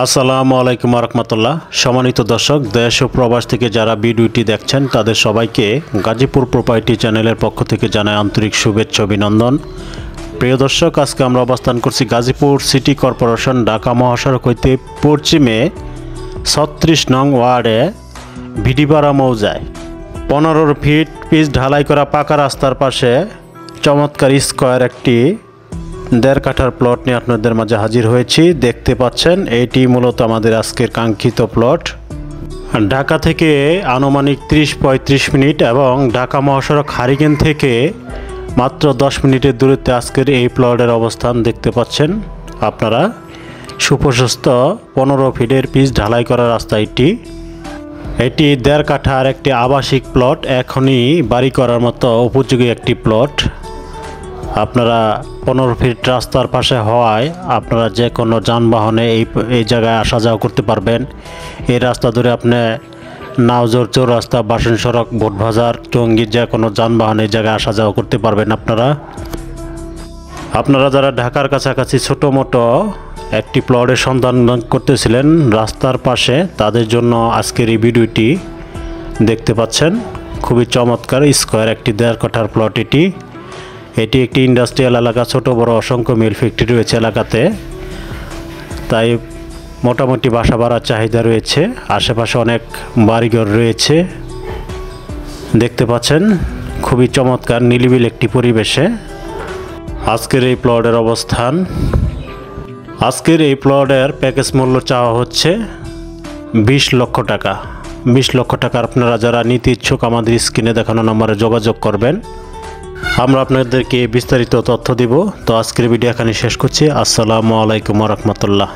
আসসালামু আলাইকুম রহমতুল্লাহ। সম্মানিত দর্শক, দেশ ও প্রবাস থেকে যারা ভিডিওটি দেখছেন তাদের সবাইকে গাজীপুর প্রপার্টি চ্যানেলের পক্ষ থেকে জানাই আন্তরিক শুভেচ্ছা অভিনন্দন। প্রিয় দর্শক, আজকে আমরা অবস্থান করছি গাজীপুর সিটি কর্পোরেশন ঢাকা মহাসড়ক হইতে পশ্চিমে ৩৬ নং ওয়ার্ডে ভিডিপাড়া মৌজায় ১৫ ফিট পিচ ঢালাই করা পাকা রাস্তার পাশে চমৎকার স্কোয়ার একটি ১.৫ কাঠার প্লট নিয়ে আপনাদের মাঝে হাজির হয়েছি। দেখতে পাচ্ছেন এটি মূলত আমাদের আজকের কাঙ্ক্ষিত প্লট। ঢাকা থেকে আনুমানিক ৩০-৩৫ মিনিট এবং ঢাকা মহাসড়ক হারিকেন থেকে মাত্র ১০ মিনিটের দূরত্বে আজকের এই প্লটের অবস্থান দেখতে পাচ্ছেন আপনারা। সুপ্রশস্ত ১৫ ফিটের পিচ ঢালাই করা রাস্তা এটি ১.৫ কাঠার একটি আবাসিক প্লট, এখনই বাড়ি করার মতো উপযোগী একটি প্লট। আপনারা ১৫ ফিট রাস্তার পাশে হওয়ায় আপনারা যে কোনো যানবাহনে এই জায়গায় আসা যাওয়া করতে পারবেন। এই রাস্তা ধরে আপনি নাওজোর চৌরাস্তা, বাসন সড়ক, বোটবাজার, টঙ্গী যে কোনো যানবাহনে এই জায়গায় আসা যাওয়া করতে পারবেন। আপনারা যারা ঢাকার কাছাকাছি ছোটো মোটো একটি প্লটের সন্ধান করতেছিলেন রাস্তার পাশে, তাদের জন্য আজকের এই ভিডিওটি দেখতে পাচ্ছেন। খুবই চমৎকার স্কোয়ার একটি ১.৫ কাঠার প্লট এটি একটি ইন্ডাস্ট্রিয়াল এলাকা, ছোট বড় অসংখ্য মিল ফ্যাক্টরি রয়েছে এলাকাতে, তাই মোটামুটি বাসা ভাড়ার চাহিদা রয়েছে। আশেপাশে অনেক বাড়িঘর রয়েছে দেখতে পাচ্ছেন। খুবই চমৎকার নিরিবিল একটি পরিবেশে আজকের এই প্লটের অবস্থান। আজকের এই প্লটের প্যাকেজ মূল্য চাওয়া হচ্ছে ২০ লক্ষ টাকা। ২০ লক্ষ টাকা আপনারা যারা নিতে ইচ্ছুক আমাদের স্ক্রিনে দেখানো নম্বরে যোগাযোগ করবেন, আমরা আপনাদেরকে বিস্তারিত তথ্য দিব। তো আজকের ভিডিও এখানে শেষ করছি। আসসালামু আলাইকুম রহমতুল্লাহ।